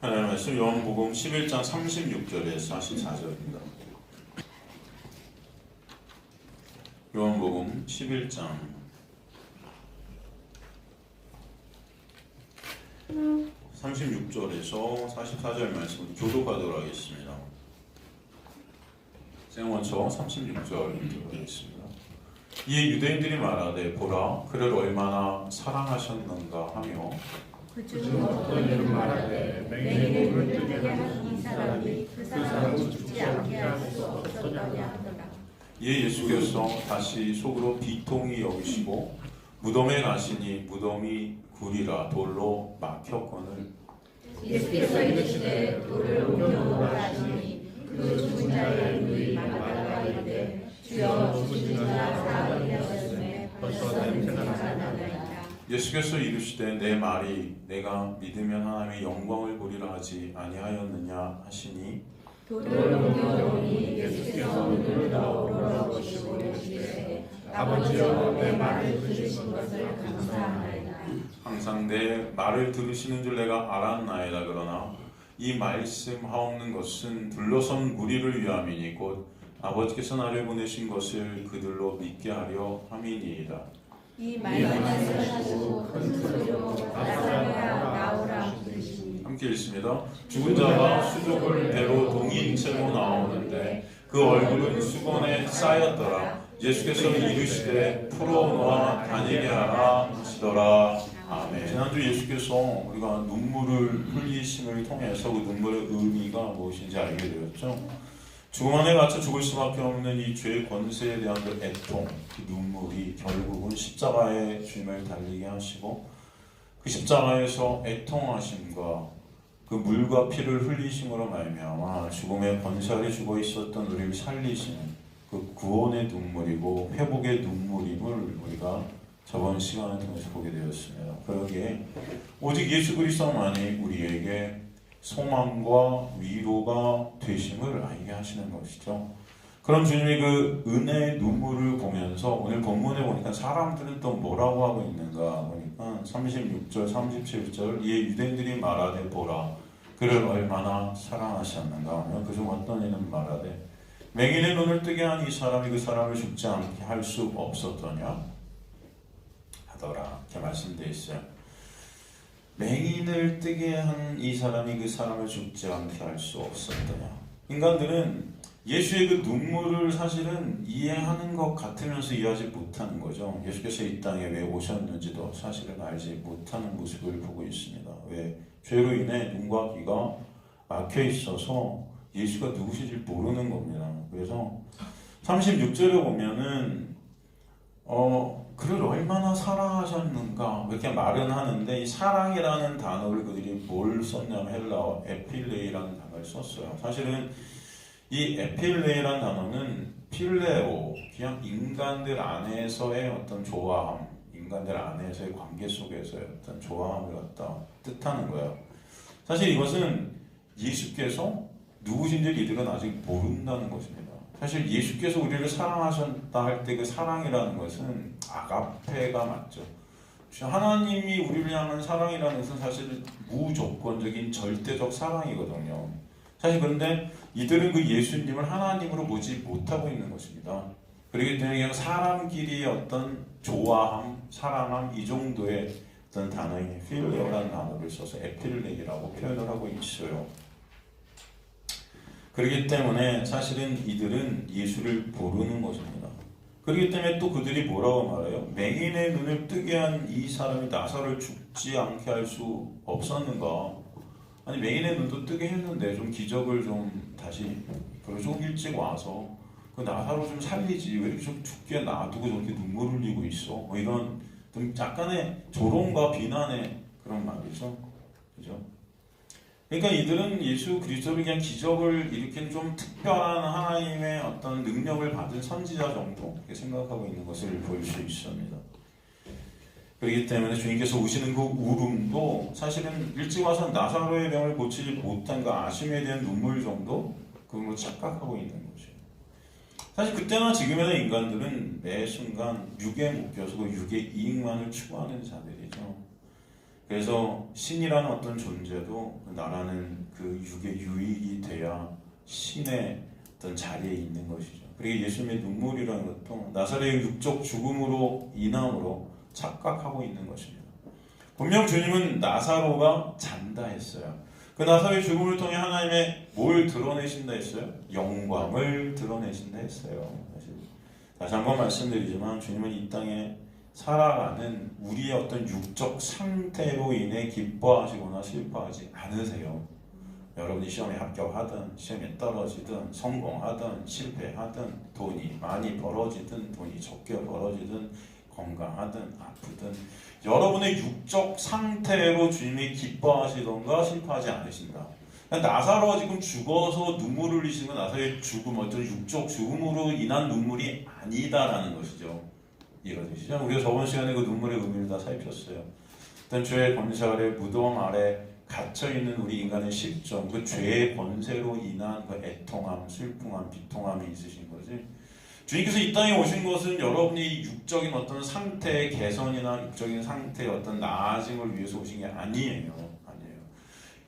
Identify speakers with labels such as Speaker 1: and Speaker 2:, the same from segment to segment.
Speaker 1: 하나님 말씀 요한복음 11장 36절에서 44절입니다. 요한복음 11장 36절에서 44절 말씀을 교독하도록 하겠습니다. 제가 먼저 36절 읽어드리겠습니다. 이에 유대인들이 말하되 보라 그를 얼마나 사랑하셨는가 하며
Speaker 2: 그중 어떤 이는 말하되 맹인의 눈을 뜨게 한 이 사람이 그 사람을 죽지 않게 할 수 없었다냐 하더라.
Speaker 1: 이에 예수께서 다시 속으로 비통히 여기시고 무덤에 가시니 무덤이 굴이라 돌로 막혔거늘
Speaker 2: 예수께서 이르시되 돌을 옮겨오라 하시니 그 죽은 자의 눈이 마다가 이르되 주여 죽은 자가 사흘이 되었음에 벌써 냄새가 나나이다.
Speaker 1: 예수께서 이르시되 내 말이 내가 믿으면 하나님의 영광을 보리라 하지 아니하였느냐 하시니
Speaker 2: 돌을 옮겨오니 예수께서 눈을 더 우러러보시고 이르시되 아버지여 내 말을 들으신 것을 감사하나이다.
Speaker 1: 항상 내 말을 들으시는 줄 내가 알았나이다. 그러나 이 말씀하옵는 것은 둘러선 무리를 위함이니 곧 아버지께서 나를 보내신 것을 그들로 믿게 하려 함이니이다.
Speaker 2: 이 말씀을 하시고 큰 소리로 나사로야 나오라 부르시니
Speaker 1: 함께 읽습니다. 죽은 자가 수족을 배로 동인 채로 나오는데 그 얼굴은 수건에 쌓였더라. 예수께서 이르시되 풀어놓아 다니게 하라 하시더라. 아멘. 지난주 예수께서 우리가 눈물을 흘리심을 통해서 그 눈물의 의미가 무엇인지 알게 되었죠. 죽음 안에 갇혀 죽을 수밖에 없는 이 죄의 권세에 대한 그 애통, 그 눈물이 결국은 십자가에 주님을 달리게 하시고 그 십자가에서 애통하심과 그 물과 피를 흘리심으로 말미암아 죽음의 권세 아래 죽어 있었던 우리를 살리시는 그 구원의 눈물이고 회복의 눈물임을 우리가 저번 시간을 통해서 보게 되었습니다. 그러기에 오직 예수 그리스도만이 우리에게 소망과 위로가 되심을 알게 하시는 것이죠. 그럼 주님이 그 은혜의 눈물을 보면서 오늘 본문에 보니까 사람들은 또 뭐라고 하고 있는가 보니까 36절, 37절 이에 유대인들이 말하되 보라 그를 얼마나 사랑하셨는가 하며 그중 어떤 이는 말하되 맹인의 눈을 뜨게 한 이 사람이 그 사람을 죽지 않게 할 수 없었더냐 하더라. 이렇게 말씀되어 있어요. 맹인을 뜨게 한 이 사람이 그 사람을 죽지 않게 할 수 없었더냐. 인간들은 예수의 그 눈물을 사실은 이해하는 것 같으면서 이해하지 못하는 거죠. 예수께서 이 땅에 왜 오셨는지도 사실은 알지 못하는 모습을 보고 있습니다. 왜? 죄로 인해 눈과 귀가 막혀 있어서 예수가 누구신지 모르는 겁니다. 그래서 36절에 보면은 그를 얼마나 사랑하셨는가 이렇게 말은 하는데 이 사랑이라는 단어를 그들이 뭘 썼냐면 헬라어 에필레이라는 단어를 썼어요. 사실은 이 에필레이라는 단어는 필레오 그냥 인간들 안에서의 어떤 좋아함, 인간들 안에서의 관계 속에서의 어떤 좋아함을 갖다 뜻하는 거예요. 사실 이것은 예수께서 누구신지 이들은 아직 모른다는 것입니다. 사실 예수께서 우리를 사랑하셨다 할 때 그 사랑이라는 것은 아가페가 맞죠. 하나님이 우리를 향한 사랑이라는 것은 사실 무조건적인 절대적 사랑이거든요. 사실 그런데 이들은 그 예수님을 하나님으로 보지 못하고 있는 것입니다. 그렇기 때문에 그냥 사람끼리의 어떤 좋아함, 사랑함 이 정도의 어떤 단어인 필레오라는 단어를 써서 에필레이라고 표현을 하고 있어요. 그렇기 때문에 사실은 이들은 예수를 모르는 것입니다. 그렇기 때문에 또 그들이 뭐라고 말해요? 맹인의 눈을 뜨게 한 이 사람이 나사로를 죽지 않게 할 수 없었는가? 아니 맹인의 눈도 뜨게 했는데 좀 기적을 좀 다시 그리고 좀 일찍 와서 그 나사로 좀 살리지 왜 이렇게 좀 죽게 놔두고 저렇게 눈물 흘리고 있어? 뭐 이런 좀 약간의 조롱과 비난의 그런 말이죠. 그죠? 그러니까 이들은 예수 그리스도를 그냥 기적을 일으킨 좀 특별한 하나님의 어떤 능력을 받은 선지자 정도 이렇게 생각하고 있는 것을 볼 수 있습니다. 그렇기 때문에 주님께서 오시는 그 울음도 사실은 일찍 와서 나사로의 병을 고치지 못한 그 아쉬움에 대한 눈물 정도 그걸로 착각하고 있는 거죠. 사실 그때나 지금이나 인간들은 매 순간 육에 묶여서 그 육의 이익만을 추구하는 자들이죠. 그래서 신이라는 어떤 존재도 나라는 그 육의 유익이 돼야 신의 어떤 자리에 있는 것이죠. 그리고 예수님의 눈물이라는 것도 나사렛의 육적 죽음으로 인함으로 착각하고 있는 것입니다. 분명 주님은 나사로가 잔다 했어요. 그 나사로의 죽음을 통해 하나님의 뭘 드러내신다 했어요? 영광을 드러내신다 했어요. 사실 다시 한번 말씀드리지만 주님은 이 땅에 살아가는 우리의 어떤 육적 상태로 인해 기뻐하시거나 슬퍼하지 않으세요. 여러분이 시험에 합격하든 시험에 떨어지든 성공하든 실패하든 돈이 많이 벌어지든 돈이 적게 벌어지든 건강하든 아프든 여러분의 육적 상태로 주님이 기뻐하시던가 슬퍼하지 않으신다. 나사로가 지금 죽어서 눈물을 흘리시는 건 나사로의 죽음, 어떤 육적 죽음으로 인한 눈물이 아니다라는 것이죠. 이해되시죠? 우리가 저번 시간에 그 눈물의 의미를 다 살폈어요. 일단 죄의 권세 아래 무덤 아래 갇혀있는 우리 인간의 실정, 그 죄의 권세로 인한 그 애통함, 슬픔함, 비통함이 있으신 거지. 주님께서 이 땅에 오신 것은 여러분이 육적인 어떤 상태의 개선이나 육적인 상태의 어떤 나아짐을 위해서 오신 게 아니에요.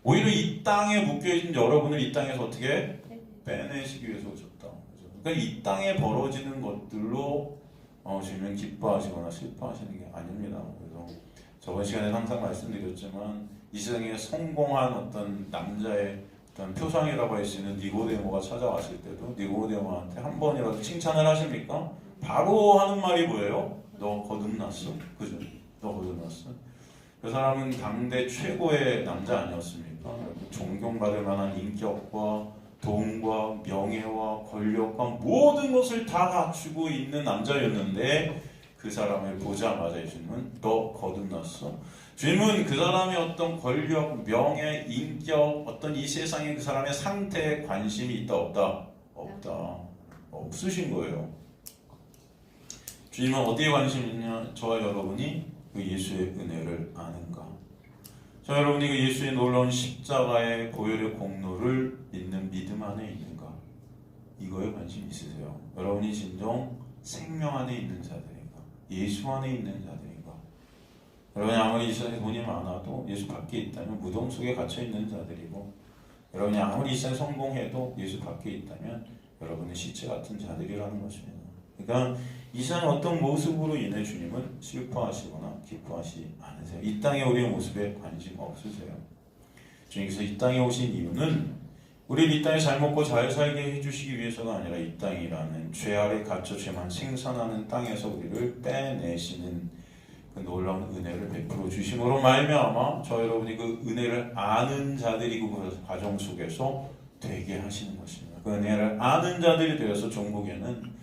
Speaker 1: 오히려 이 땅에 묶여있는 여러분을 이 땅에서 어떻게 빼내시기 위해서 오셨다. 그러니까 이 땅에 벌어지는 것들로 주님은 기뻐하시거나 슬퍼하시는 게 아닙니다. 그래서 저번 시간에 항상 말씀드렸지만 이 세상에 성공한 어떤 남자의 어떤 표상이라고 할 수 있는 니고데모가 찾아왔을 때도 니고데모한테 한 번이라도 칭찬을 하십니까? 바로 하는 말이 뭐예요? 너 거듭났어? 그죠? 너 거듭났어? 그 사람은 당대 최고의 남자 아니었습니까? 존경받을 만한 인격과 돈과 명예와 권력과 모든 것을 다 갖추고 있는 남자였는데 그 사람을 보자마자 예수님은 너 거듭났어? 주님은 그 사람의 어떤 권력, 명예, 인격, 어떤 이 세상의 그 사람의 상태에 관심이 있다 없다? 없다. 없으신 거예요. 주님은 어디에 관심이 있냐? 저와 여러분이 그 예수의 은혜를 아는가? 저 여러분이 그 예수의 놀라운 십자가의 보혈의 공로를 믿는 믿음 안에 있는가? 이거에 관심 있으세요? 여러분이 진정 생명 안에 있는 자들인가? 예수 안에 있는 자들인가? 여러분이 아무리 이 세상에 돈이 많아도 예수 밖에 있다면 무덤 속에 갇혀 있는 자들이고, 여러분이 아무리 이 세상에 성공해도 예수 밖에 있다면 여러분은 시체 같은 자들이라는 것입니다. 그러니까 이 세상의 어떤 모습으로 인해 주님은 슬퍼하시거나 기뻐하지 않으세요. 이 땅에 우리의 모습에 관심 없으세요. 주님께서 이 땅에 오신 이유는 우리를 이 땅에 잘 먹고 잘 살게 해주시기 위해서가 아니라 이 땅이라는 죄 아래 갇혀 죄만 생산하는 땅에서 우리를 빼내시는 그 놀라운 은혜를 베풀어 주심으로 말미암아 저 여러분이 그 은혜를 아는 자들이고 그 과정 속에서 되게 하시는 것입니다. 그 은혜를 아는 자들이 되어서 종국에는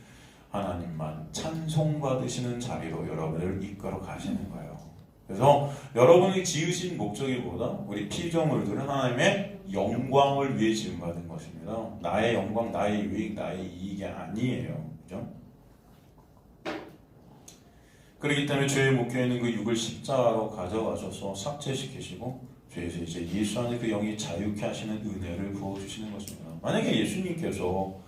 Speaker 1: 하나님만 찬송받으시는 자리로 여러분을 이끌어 가시는 거예요. 그래서 여러분이 지으신 목적이보다 우리 피조물들은 하나님의 영광을 위해 지음받은 것입니다. 나의 영광, 나의 유익, 나의 이익이 아니에요. 그죠? 그렇기 때문에 죄에 묶여있는 그 육을 십자가로 가져가셔서 삭제시키시고 죄에서 이제 예수 안에 그 영이 자유케 하시는 은혜를 부어주시는 것입니다. 만약에 예수님께서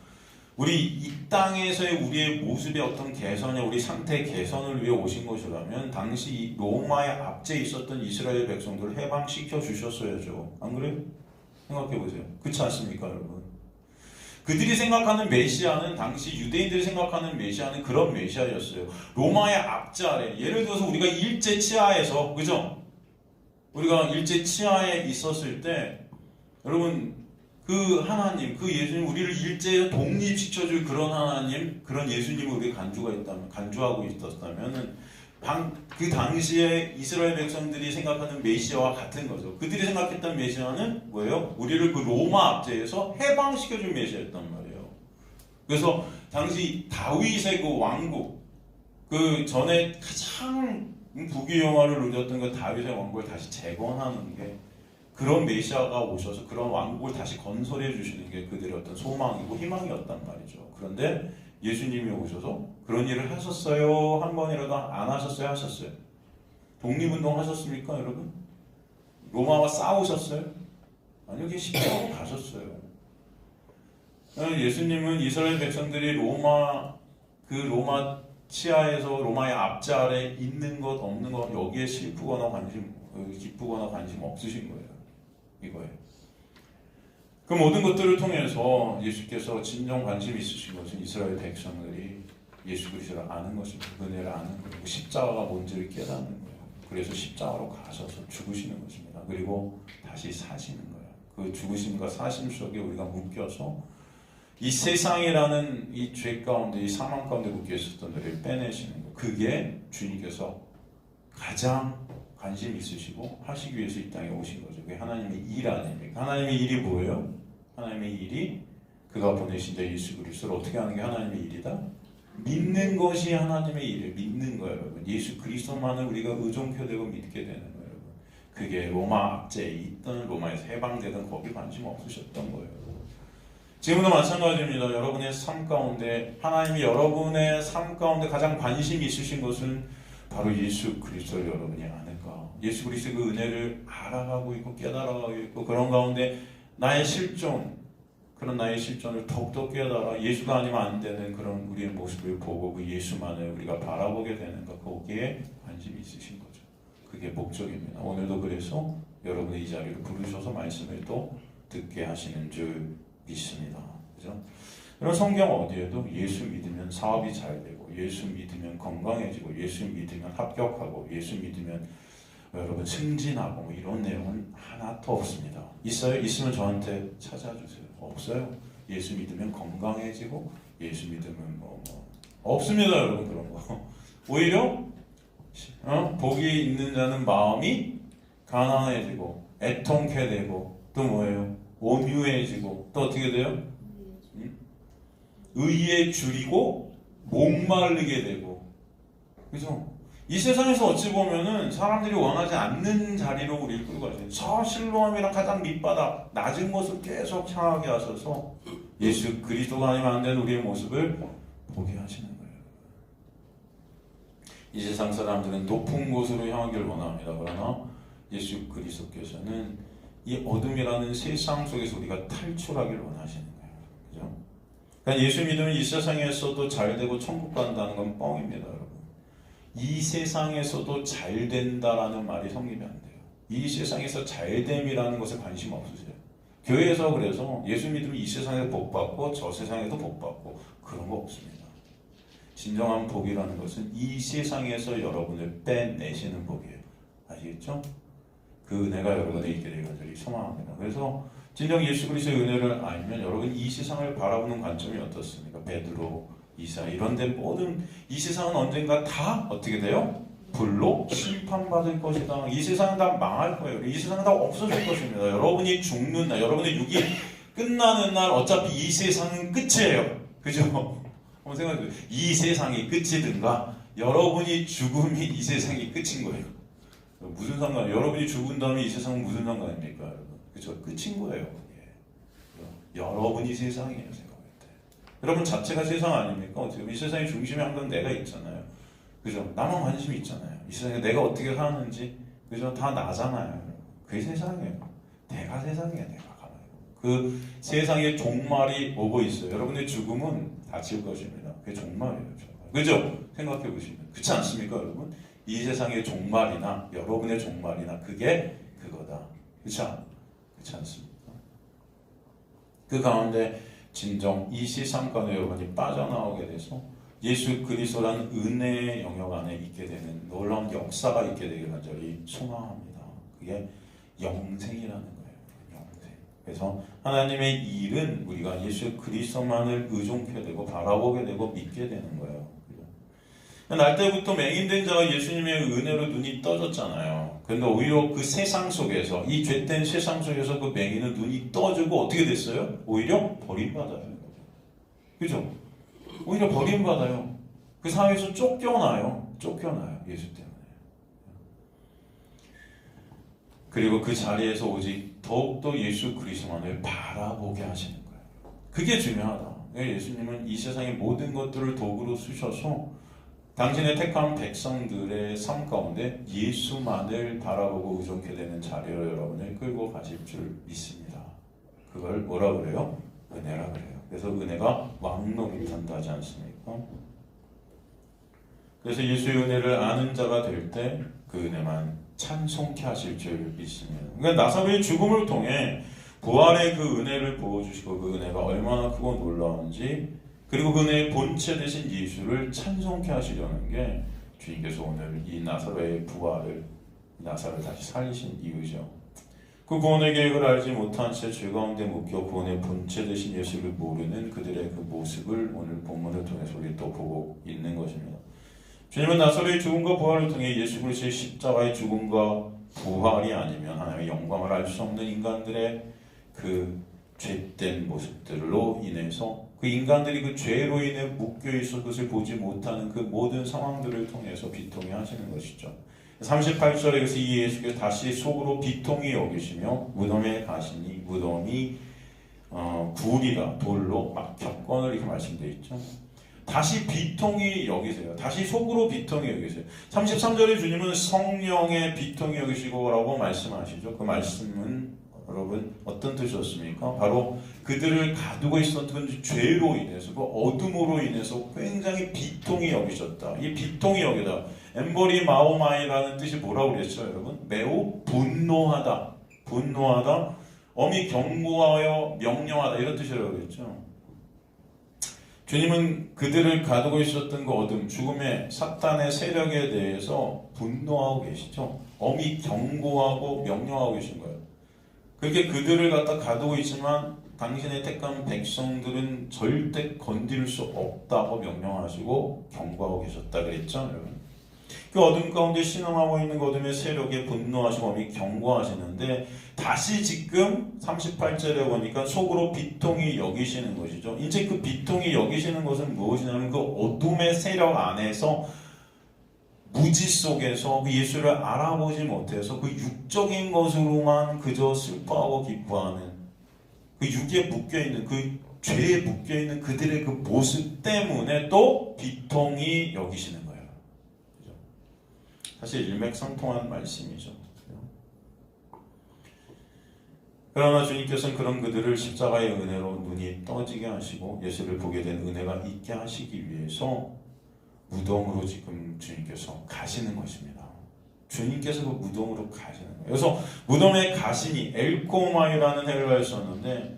Speaker 1: 우리 이 땅에서의 우리의 모습의 어떤 개선이나 우리 상태 개선을 위해 오신 것이라면 당시 로마의 압제에 있었던 이스라엘 백성들을 해방시켜 주셨어야죠. 안 그래요? 생각해 보세요. 그렇지 않습니까, 여러분? 그들이 생각하는 메시아는 당시 유대인들이 생각하는 메시아는 그런 메시아였어요. 로마의 압제 아래, 예를 들어서 우리가 일제 치하에서, 그죠? 우리가 일제 치하에 있었을 때 여러분 그 하나님, 그 예수님, 우리를 일제에 독립시켜줄 그런 하나님, 그런 예수님을 우리 간주하고 있었다면 그 당시에 이스라엘 백성들이 생각하는 메시아와 같은 거죠. 그들이 생각했던 메시아는 뭐예요? 우리를 그 로마 압제에서 해방시켜줄 메시아였단 말이에요. 그래서 당시 다윗의 그 왕국, 그 전에 가장 부귀영화를 누렸던 그 다윗의 왕국을 다시 재건하는 게 그런 메시아가 오셔서 그런 왕국을 다시 건설해 주시는 게 그들의 어떤 소망이고 희망이었단 말이죠. 그런데 예수님이 오셔서 그런 일을 하셨어요? 한 번이라도 안 하셨어요? 하셨어요? 독립운동 하셨습니까, 여러분? 로마와 싸우셨어요? 아니요, 그냥 십자가로 가셨어요. 예수님은 이스라엘 백성들이 로마 치하에서 로마의 압제 아래 있는 것 없는 것 여기에 슬프거나 관심 기쁘거나 관심 없으신 거예요. 이거예요. 그 모든 것들을 통해서 예수께서 진정 관심 있으신 것은 이스라엘 백성들이 예수 그리스도를 아는 것입니다. 은혜를 아는 거예요. 십자가가 뭔지를 깨닫는 거예요. 그래서 십자가로 가셔서 죽으시는 것입니다. 그리고 다시 사시는 거예요. 그 죽으심과 사심 속에 우리가 묶여서 이 세상이라는 이 죄 가운데, 이 사망 가운데 묶여 있었던 우리를 빼내시는 거. 그게 주님께서 가장 관심 있으시고 하시기 위해서 이 땅에 오신 거죠. 그게 하나님의 일 아닙니까? 하나님의 일이 뭐예요? 하나님의 일이 그가 보내신 자 예수 그리스도를 어떻게 하는 게 하나님의 일이다? 믿는 것이 하나님의 일을 믿는 거예요, 여러분. 예수 그리스도만을 우리가 의존케 되고 믿게 되는 거예요, 여러분. 그게 로마 압제에 있던, 로마에서 해방되던 거기 관심 없으셨던 거예요. 지금도 마찬가지입니다. 여러분의 삶 가운데, 하나님이 여러분의 삶 가운데 가장 관심이 있으신 것은 바로 예수 그리스도를 여러분이 아는가. 예수 그리스도의 그 은혜를 알아가고 있고 깨달아가고 있고, 그런 가운데 나의 실존, 그런 나의 실존을 더욱더 깨달아 예수가 아니면 안 되는 그런 우리의 모습을 보고 그 예수만을 우리가 바라보게 되는 것, 거기에 관심이 있으신 거죠. 그게 목적입니다. 오늘도 그래서 여러분의 이 자리를 부르셔서 말씀을 또 듣게 하시는 줄 믿습니다. 그죠? 그럼 성경 어디에도 예수 믿으면 사업이 잘 되고, 예수 믿으면 건강해지고, 예수 믿으면 합격하고, 예수 믿으면 여러분 승진하고 뭐 이런 내용은 하나도 없습니다. 있어요? 있으면 저한테 찾아주세요. 없어요. 예수 믿으면 건강해지고, 예수 믿으면 없습니다, 여러분. 그런 거. 오히려 복이 있는 자는 마음이 가난해지고 애통케 되고, 또 뭐예요? 온유해지고, 또 어떻게 돼요? 의에 줄이고 목마르게 되고. 그죠? 이 세상에서 어찌 보면은 사람들이 원하지 않는 자리로 우리를 끌고 가죠. 저 실로암이랑 가장 밑바닥 낮은 곳을 계속 향하게 하셔서 예수 그리스도가 아니면 안 되는 우리의 모습을 보게 하시는 거예요. 이 세상 사람들은 높은 곳으로 향하기를 원합니다. 그러나 예수 그리스도께서는 이 어둠이라는 세상 속에서 우리가 탈출하기를 원하시는 거예요. 그죠? 그러니까 예수 믿으면 이 세상에서도 잘 되고 천국 간다는 건 뻥입니다, 여러분. 이 세상에서도 잘 된다라는 말이 성립이 안 돼요. 이 세상에서 잘됨이라는 것에 관심 없으세요. 교회에서 그래서 예수 믿으면 이 세상에서 복 받고 저 세상에도 복 받고 그런 거 없습니다. 진정한 복이라는 것은 이 세상에서 여러분을 빼내시는 복이에요. 아시겠죠? 그 은혜가 여러분에게 있게 되기를 간절히 소망합니다. 그래서 진정 예수 그리스도의 은혜를 알면 여러분 이 세상을 바라보는 관점이 어떻습니까? 베드로, 이사 이런 데 모든 이 세상은 언젠가 다 어떻게 돼요? 불로 심판받을 것이다. 이 세상은 다 망할 거예요. 이 세상은 다 없어질 것입니다. 여러분이 죽는 날, 여러분의 육이 끝나는 날 어차피 이 세상은 끝이에요. 그죠? 한번 생각해보세요. 이 세상이 끝이든가 여러분이 죽음이 이 세상이 끝인 거예요. 무슨 상관이에요? 여러분이 죽은 다음에 이 세상은 무슨 상관입니까? 여러분? 그죠? 끝인 거예요. 예. 여러분이 세상이에요. 여러분 자체가 세상 아닙니까? 어떻게 보면 이 세상의 중심에 항상 내가 있잖아요. 그죠? 나만 관심이 있잖아요. 이 세상에 내가 어떻게 사는지, 그죠? 다 나잖아요. 그게 세상이에요. 내가 세상이에요. 내가 가만히. 그 세상의 종말이 오고 있어요. 여러분의 죽음은 닥칠 것입니다. 그게 종말이에요. 종말. 그죠? 생각해 보시면. 그렇지 않습니까, 여러분? 이 세상의 종말이나 여러분의 종말이나 그게 그거다. 그렇죠? 그렇지 않습니까? 그 가운데 진정 이 세상가에 여러분이 빠져나오게 돼서 예수 그리스도라는 은혜의 영역 안에 있게 되는 놀라운 역사가 있게 되기를 간절히 소망합니다. 그게 영생이라는 거예요. 영생. 그래서 하나님의 일은 우리가 예수 그리스도만을 의존케 되고 바라보게 되고 믿게 되는 거예요. 날 때부터 맹인된 자가 예수님의 은혜로 눈이 떠졌잖아요. 그런데 오히려 그 세상 속에서, 이 죄된 세상 속에서 그 맹인은 눈이 떠지고 어떻게 됐어요? 오히려 버림받아요. 그죠? 오히려 버림받아요. 그 사회에서 쫓겨나요. 예수 때문에. 그리고 그 자리에서 오직 더욱더 예수 그리스도만을 바라보게 하시는 거예요. 그게 중요하다. 예수님은 이 세상의 모든 것들을 도구로 쓰셔서 당신의 택한 백성들의 삶 가운데 예수만을 바라보고 의존케 되는 자리로 여러분을 끌고 가실 줄 믿습니다. 그걸 뭐라 그래요? 은혜라 그래요. 그래서 은혜가 왕노릇한다 하지 않습니까? 그래서 예수의 은혜를 아는 자가 될 때 그 은혜만 찬송케 하실 줄 믿습니다. 그러니까 나사로의 죽음을 통해 부활의 그 은혜를 부어주시고 그 은혜가 얼마나 크고 놀라운지, 그리고 그 은혜의 본체 되신 예수를 찬송케 하시려는 게 주님께서 오늘 이 나사로의 부활을, 나사로를 다시 살리신 이유죠. 그 구원의 계획을 알지 못한 채 죄 가운데 묶여 구원의 본체 되신 예수를 모르는 그들의 그 모습을 오늘 본문을 통해서 우리 또 보고 있는 것입니다. 주님은 나사로의 죽음과 부활을 통해 예수 그리스도의 십자가의 죽음과 부활이 아니면 하나님의 영광을 알 수 없는 인간들의 그 죄된 모습들로 인해서, 그 인간들이 그 죄로 인해 묶여 있어 그것을 보지 못하는 그 모든 상황들을 통해서 비통해 하시는 것이죠. 38절에 그래서 이 예수께서 다시 속으로 비통히 여기시며 무덤에 가시니 무덤이 굴이라 돌로 막혔거늘 이렇게 말씀되어 있죠. 다시 비통히 여기세요. 다시 속으로 비통히 여기세요. 33절에 주님은 성령의 비통히 여기시고라고 말씀하시죠. 그 말씀은 여러분 어떤 뜻이었습니까? 바로 그들을 가두고 있었던 그 죄로 인해서, 그 어둠으로 인해서 굉장히 비통히 여기셨다. 이 비통히 여기다, 엠버리 마오마이라는 뜻이 뭐라고 그랬죠, 여러분? 매우 분노하다, 분노하다, 엄히 경고하여 명령하다, 이런 뜻이라고 그랬죠. 주님은 그들을 가두고 있었던 그 어둠, 죽음의 사탄의 세력에 대해서 분노하고 계시죠. 엄히 경고하고 명령하고 계신 거예요. 그렇게 그들을 갖다 가두고 있지만 당신의 택한 백성들은 절대 건드릴 수 없다고 명령하시고 경고하고 계셨다 그랬죠, 여러분. 그 어둠 가운데 신음하고 있는 그 어둠의 세력에 분노하시고 엄히 경고하시는데, 다시 지금 38절에 보니까 속으로 비통히 여기시는 것이죠. 이제 그 비통히 여기시는 것은 무엇이냐면 그 어둠의 세력 안에서, 무지 속에서 그 예수를 알아보지 못해서 그 육적인 것으로만 그저 슬퍼하고 기뻐하는, 그 육에 묶여있는, 그 죄에 묶여있는 그들의 그 모습 때문에 또 비통히 여기시는 거예요. 그죠? 사실 일맥상통한 말씀이죠. 그러나 주님께서는 그런 그들을 십자가의 은혜로 눈이 떠지게 하시고 예수를 보게 된 은혜가 있게 하시기 위해서 무덤으로 지금 주님께서 가시는 것입니다. 주님께서 그 무덤으로 가시는 거예요. 그래서 무덤에 가시니 엘코마이라는 헬라어를 썼는데,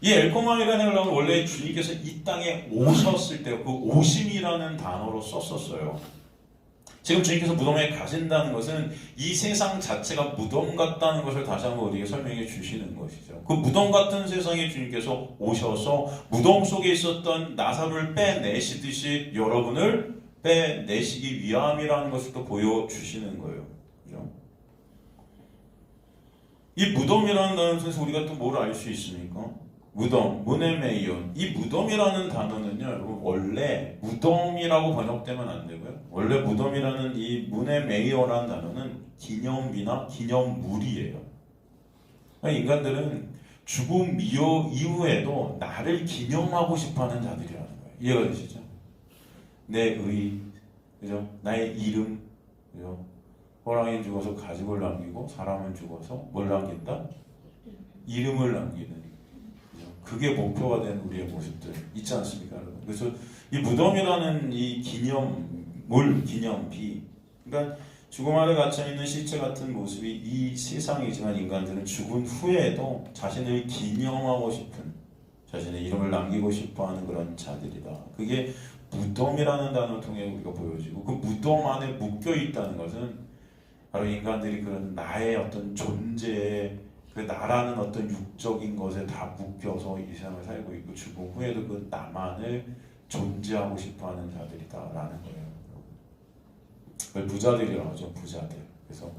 Speaker 1: 이 엘코마이라는 헬라어는 원래 주님께서 이 땅에 오셨을 때 그 오심이라는 단어로 썼었어요. 지금 주님께서 무덤에 가신다는 것은 이 세상 자체가 무덤 같다는 것을 다시 한번 우리에게 설명해 주시는 것이죠. 그 무덤 같은 세상에 주님께서 오셔서 무덤 속에 있었던 나사로를 빼내시듯이 여러분을 빼내시기 위함이라는 것을 또 보여주시는 거예요. 그죠? 이 무덤이라는 단어에서 우리가 또 뭘 알 수 있습니까? 무덤, 무네메이온. 이 무덤이라는 단어는요, 여러분, 원래 무덤이라고 번역되면 안 되고요. 원래 무덤이라는 이 무네메이오라는 단어는 기념비나 기념물이에요. 그러니까 인간들은 죽음 이후에도 나를 기념하고 싶어 하는 자들이라는 거예요. 이해가 되시죠? 내 의, 그죠? 나의 이름, 그죠? 호랑이는 죽어서 가죽을 남기고 사람은 죽어서 뭘 남긴다? 이름을 남기는. 그게 목표가 된 우리의 모습들 있지 않습니까, 여러분? 그래서 이 무덤이라는 이 기념물, 기념비, 그러니까 죽음 아래 갇혀 있는 시체 같은 모습이 이 세상이지만 인간들은 죽은 후에도 자신을 기념하고 싶은, 자신의 이름을 남기고 싶어하는 그런 자들이다. 그게 무덤이라는 단어를 통해 우리가 보여지고, 그 무덤 안에 묶여 있다는 것은 바로 인간들이 그런 나의 어떤 존재에, 그 나라는 어떤 육적인 것에 다 묶여서 이 세상을 살고 있고 죽음 후에도 그 나만을 존재하고 싶어하는 자들이다라는 거예요. 그걸 부자들이라고 하죠. 부자들. 그래서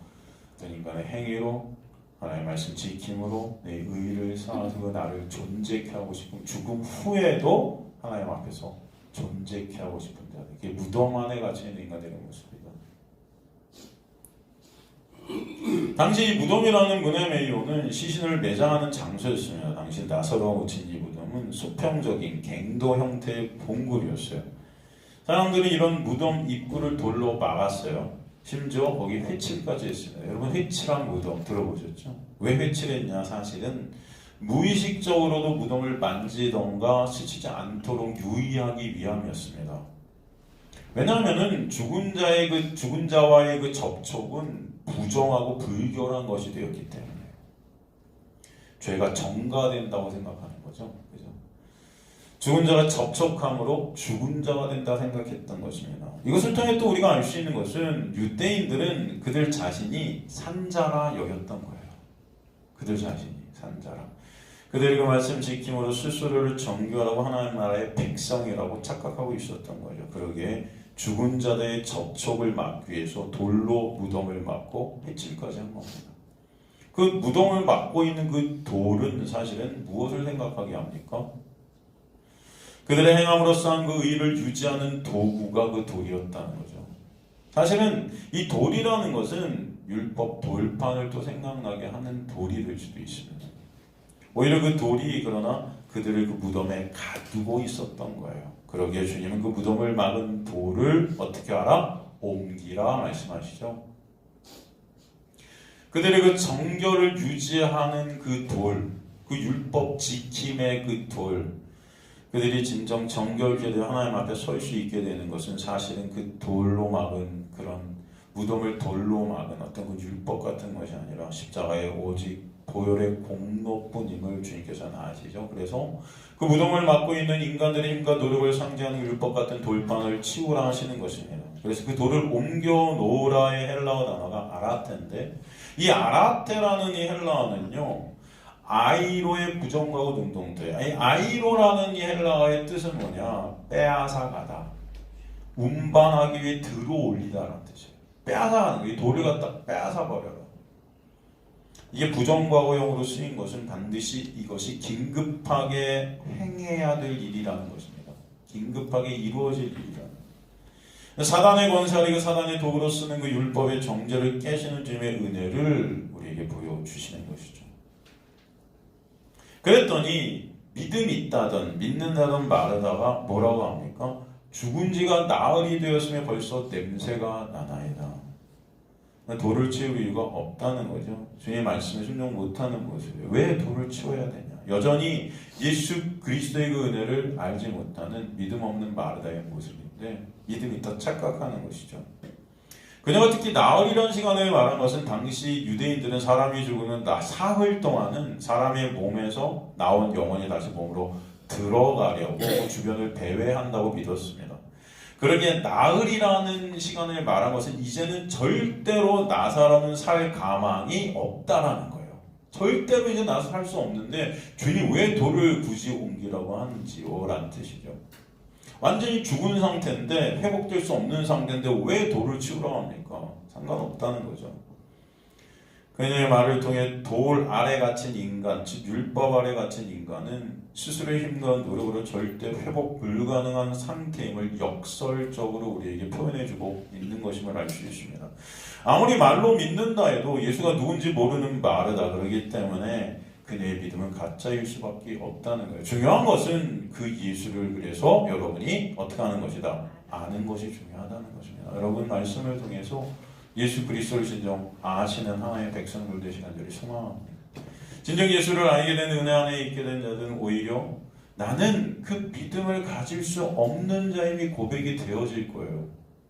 Speaker 1: 어떤 인간의 행위로, 하나님의 말씀 지킴으로 내 의를 쌓아서 나를 존재케 하고 싶은, 죽음 후에도 하나님 앞에서 존재케 하고 싶은 자들. 그게 무덤 안에 갇혀 있는 인간들의 모습이다. 당시 이 무덤이라는 무네메이오는 시신을 매장하는 장소였습니다. 당시 나사로가 묻힌 이 무덤은 수평적인 갱도 형태의 봉굴이었어요. 사람들이 이런 무덤 입구를 돌로 막았어요. 심지어 거기 회칠까지 했습니다. 여러분, 회칠한 무덤 들어보셨죠? 왜 회칠했냐? 사실은 무의식적으로도 무덤을 만지던가 스치지 않도록 유의하기 위함이었습니다. 왜냐하면은 죽은 자와의 그 접촉은 부정하고 불결한 것이 되었기 때문에 죄가 정가된다고 생각하는 거죠. 그죠? 죽은 자가 접촉함으로 죽은 자가 된다 생각했던 것입니다. 이것을 통해 또 우리가 알 수 있는 것은 유대인들은 그들 자신이 산자라 여겼던 거예요. 그들 자신이 산자라. 그들이 그 말씀 지킴으로 스스로를 정결하고 하나님 나라의 백성이라고 착각하고 있었던 거죠. 그러기에 죽은 자들의 접촉을 막기 위해서 돌로 무덤을 막고 해칠까지 한 겁니다. 그 무덤을 막고 있는 그 돌은 사실은 무엇을 생각하게 합니까? 그들의 행함으로써 한 그 의를 유지하는 도구가 그 돌이었다는 거죠. 사실은 이 돌이라는 것은 율법 돌판을 또 생각나게 하는 돌이 될 수도 있습니다. 오히려 그 돌이 그러나 그들을 그 무덤에 가두고 있었던 거예요. 그러기에 주님은 그 무덤을 막은 돌을 어떻게 하라? 옮기라 말씀하시죠. 그들의 그 정결을 유지하는 그 돌, 그 율법 지킴의 그 돌, 그들이 진정 정결케 되어 하나님 앞에 설 수 있게 되는 것은 사실은 그 돌로 막은 그런 무덤을 돌로 막은 어떤 그 율법 같은 것이 아니라 십자가의 오직 보혈의 공로뿐임을 주님께서는 아시죠. 그래서 그 무덤을 막고 있는 인간들의 힘과 노력을 상징하는 율법 같은 돌판을 치우라 하시는 것입니다. 그래서 그 돌을 옮겨 놓으라의 헬라어 단어가 아라테인데, 이 아라테라는 이 헬라어는요 아이로의 부정과고 능동태. 아이로라는 이 헬라어의 뜻은 뭐냐? 빼앗아가다, 운반하기 위해 들어올리다라는 뜻이에요. 빼앗아가는 거예요. 이 돌을 갖다 빼앗아버려라. 이게 부정과거형으로 쓰인 것은 반드시 이것이 긴급하게 행해야 될 일이라는 것입니다. 긴급하게 이루어질 일이라는. 사단의 권세를 그 사단의 도구로 쓰는 그 율법의 정죄를 깨시는 주님의 은혜를 우리에게 보여주시는 것이죠. 그랬더니 믿음이 있다던 믿는다던 말하다가 뭐라고 합니까? 죽은 지가 나흘이 되었으면 벌써 냄새가 나나이다. 돌을 치울 이유가 없다는 거죠. 주님의 말씀에 순종 못하는 모습이에요. 왜 돌을 치워야 되냐? 여전히 예수 그리스도의 그 은혜를 알지 못하는 믿음 없는 마르다의 모습인데, 믿음이 더 착각하는 것이죠. 그녀가 특히 나흘이라는 시간에 말한 것은 당시 유대인들은 사람이 죽으면 사흘 동안은 사람의 몸에서 나온 영혼이 다시 몸으로 들어가려고 주변을 배회한다고 믿었습니다. 그러기에 나흘이라는 시간을 말한 것은 이제는 절대로 나 사람은 살 가망이 없다라는 거예요. 절대로 이제 나서 살 수 없는데 주님이 왜 돌을 굳이 옮기라고 하는지요? 라는 뜻이죠. 완전히 죽은 상태인데, 회복될 수 없는 상태인데 왜 돌을 치우라고 합니까? 상관없다는 거죠. 그녀의 말을 통해 돌 아래 갇힌 인간, 즉 율법 아래 갇힌 인간은 스스로의 힘과 노력으로 절대 회복 불가능한 상태임을 역설적으로 우리에게 표현해주고 있는 것임을 알 수 있습니다. 아무리 말로 믿는다 해도 예수가 누군지 모르는 마르다 그러기 때문에 그녀의 믿음은 가짜일 수밖에 없다는 거예요. 중요한 것은 그 예수를 그래서 여러분이 어떻게 하는 것이다? 아는 것이 중요하다는 것입니다. 여러분 말씀을 통해서 예수 그리스도를 진정 아시는 하나의 백성들 되시기를 소망합니다. 진정 예수를 알게 된 은혜 안에 있게 된 자들은 오히려 나는 그 믿음을 가질 수 없는 자임이 고백이 되어질 거예요.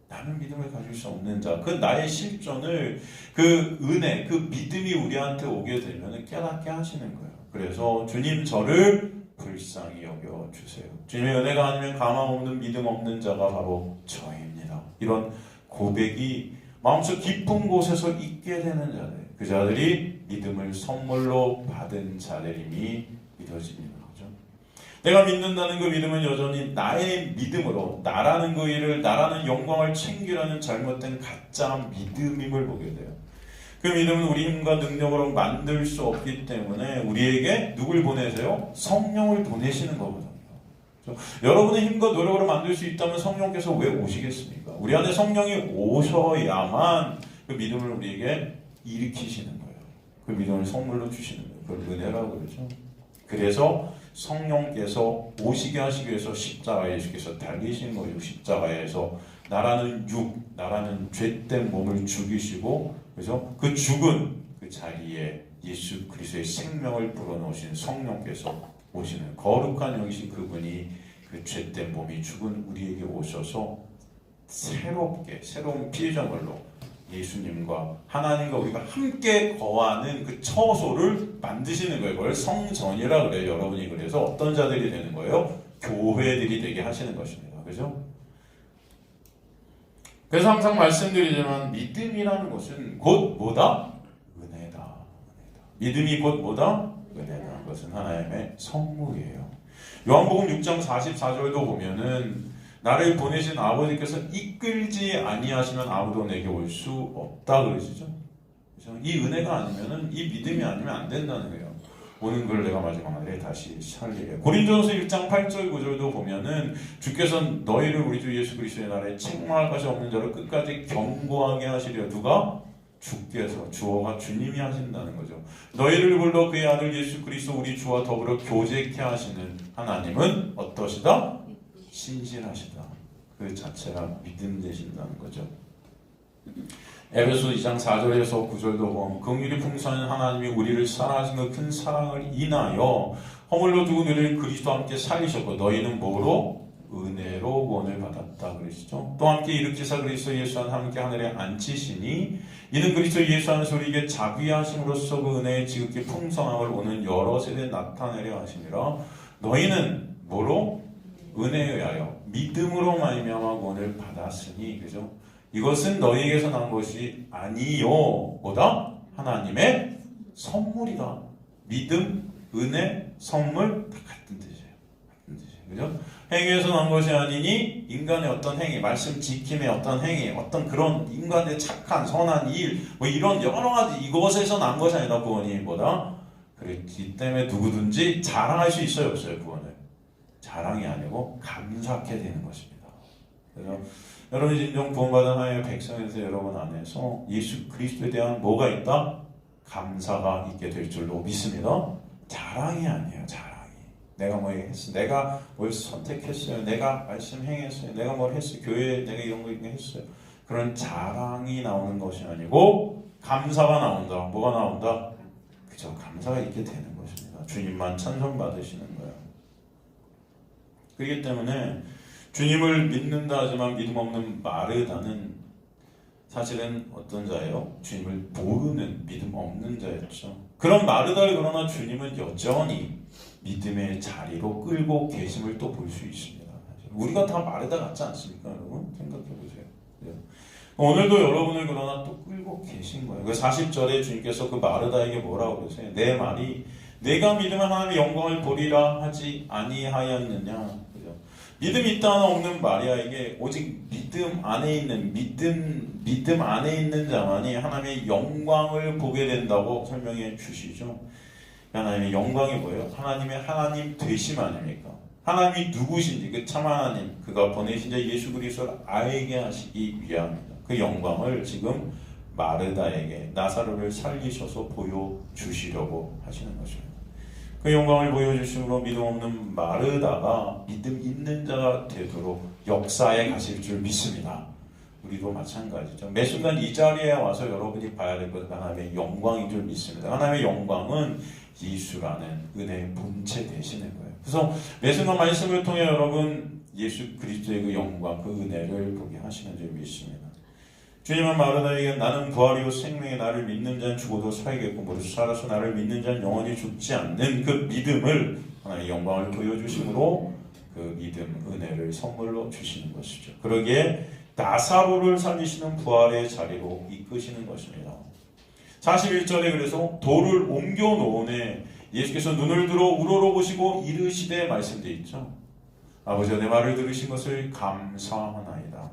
Speaker 1: 나는 믿음을 가질 수 없는 자, 그 나의 실존을, 그 은혜, 그 믿음이 우리한테 오게 되면 깨닫게 하시는 거예요. 그래서 주님 저를 불쌍히 여겨주세요. 주님의 은혜가 아니면 가망 없는 믿음 없는 자가 바로 저입니다. 이런 고백이 마음속 깊은 곳에서 있게 되는 자들, 그 자들이 믿음을 선물로 받은 자들임이 믿어집니다. 내가 믿는다는 그 믿음은 여전히 나의 믿음으로 나라는 그 일을, 나라는 영광을 챙기라는 잘못된 가짜 믿음임을 보게 돼요. 그 믿음은 우리 힘과 능력으로 만들 수 없기 때문에 우리에게 누굴 보내세요? 성령을 보내시는 거거든요. 여러분의 힘과 노력으로 만들 수 있다면 성령께서 왜 오시겠습니까? 우리 안에 성령이 오셔야만 그 믿음을 우리에게 일으키시는 거예요. 그 믿음을 선물로 주시는 거예요. 그걸 은혜라고 그러죠. 그래서 성령께서 오시게 하시기 위해서 십자가에 예수께서 달리신 거예요. 십자가에서 나라는 나라는 죄된 몸을 죽이시고, 그래서 그 죽은 그 자리에 예수 그리스도의 생명을 불어넣으신 성령께서 오시는 거룩한 영이신 그분이 그 죄된 몸이 죽은 우리에게 오셔서 새로운 피조물로 예수님과 하나님과 우리가 함께 거하는 그 처소를 만드시는 거예요. 그걸 성전이라 그래요. 여러분이 그래서 어떤 자들이 되는 거예요? 교회들이 되게 하시는 것입니다. 그죠? 그래서 항상 말씀드리지만 믿음이라는 것은 곧 뭐다? 은혜다. 믿음이 곧 뭐다? 은혜다. 그것은 하나님의 선물이에요. 요한복음 6장 44절도 보면은 나를 보내신 아버지께서 이끌지 아니하시면 아무도 내게 올 수 없다 그러시죠. 이 은혜가 아니면은 이 믿음이 아니면 안 된다는 거예요. 오는 걸 내가 마지막 날에 다시 살리래. 고린도전서 1장 8절 9절도 보면은 주께서 너희를 우리 주 예수 그리스도의 날에 책망할 것이 없는 자를 끝까지 경고하게 하시려. 누가? 주께서, 주어가 주님이 하신다는 거죠. 너희를 불러 그의 아들 예수 그리스도 우리 주와 더불어 교제케 하시는 하나님은 어떠시다? 신실하시다. 그 자체가 믿음 되신다는 거죠. 에베소 2장 4절에서 9절도 보면 긍휼이 풍성한 하나님이 우리를 사랑하신 그 큰 사랑을 인하여 허물로 죽은 우리를 그리스도와 함께 살리셨고 너희는 뭐로? 은혜로 구원을 받았다 그러시죠. 또 함께 일으키사 그리스도 예수 안에 함께 하늘에 앉히시니 이는 그리스도 예수 안에서 우리에게 자비하심으로써 그 은혜의 지극히 풍성함을 오는 여러 세대에 나타내려 하시니라. 너희는 뭐로? 은혜에 의하여 믿음으로 말미암아 구원을 받았으니. 그죠? 이것은 너희에게서 난 것이 아니요 뭐다? 하나님의 선물이다. 믿음, 은혜, 선물 다 같은 뜻이에요. 같은 뜻이에요. 그죠? 행위에서 난 것이 아니니 인간의 어떤 행위, 말씀 지킴의 어떤 행위, 어떤 그런 인간의 착한 선한 일, 뭐 이런 여러 가지 이것에서 난 것이 아니라 구원이 뭐다? 그렇기 때문에 누구든지 자랑할 수 있어요, 없어요? 구원을 자랑이 아니고 감사하게 되는 것입니다. 그래서 여러분 진정 구원받은 하나님의 백성에서 여러분 안에서 예수 그리스도에 대한 뭐가 있다? 감사가 있게 될 줄로 믿습니다. 자랑이 아니에요. 자랑이. 내가 뭐 했어. 내가 뭘 선택했어요. 내가 말씀 행했어요. 내가 뭘 했어요. 교회에 내가 이런 거 했어요. 그런 자랑이 나오는 것이 아니고 감사가 나온다. 뭐가 나온다? 그죠. 감사가 있게 되는 것입니다. 주님만 찬송 받으시는 거예요. 그렇기 때문에 주님을 믿는다 하지만 믿음 없는 마르다는 사실은 어떤 자예요? 주님을 모르는 믿음 없는 자였죠. 그런 마르다를 그러나 주님은 여전히 믿음의 자리로 끌고 계심을 또 볼 수 있습니다. 우리가 다 마르다 같지 않습니까, 여러분? 생각해 보세요. 오늘도 여러분을 그러나 또 끌고 계신 거예요. 그 40절에 주님께서 그 마르다에게 뭐라고 그러세요? 내 말이 내가 믿으면 하나님의 영광을 보리라 하지 아니하였느냐. 믿음이 있다 하나 없는 마리아에게 오직 믿음 안에 있는 자만이 하나님의 영광을 보게 된다고 설명해 주시죠. 하나님의 영광이 뭐예요? 하나님의 하나님 되심 아닙니까? 하나님이 누구신지 그 참 하나님, 그가 보내신 자 예수 그리스도를 알게 하시기 위함입니다. 그 영광을 지금 마르다에게 나사로를 살리셔서 보여주시려고 하시는 것입니다. 그 영광을 보여주심으로 믿음 없는 마르다가 믿음 있는 자가 되도록 역사에 가실 줄 믿습니다. 우리도 마찬가지죠. 매 순간 이 자리에 와서 여러분이 봐야 될 것은 하나님의 영광인 줄 믿습니다. 하나님의 영광은 예수라는 은혜의 본체 되시는 거예요. 그래서 매 순간 말씀을 통해 여러분 예수 그리스도의 그 영광, 그 은혜를 보게 하시는 줄 믿습니다. 주님은 마르다에게 나는 부활이요 생명의 나를 믿는 자는 죽어도 살겠고 무릇 살아서 나를 믿는 자는 영원히 죽지 않는 그 믿음을 하나님의 영광을 보여주심으로 그 믿음, 은혜를 선물로 주시는 것이죠. 그러기에 나사로를 살리시는 부활의 자리로 이끄시는 것입니다. 41절에 그래서 돌을 옮겨 놓으네 예수께서 눈을 들어 우러러보시고 이르시되 말씀되어 있죠. 아버지가 내 말을 들으신 것을 감사하나이다.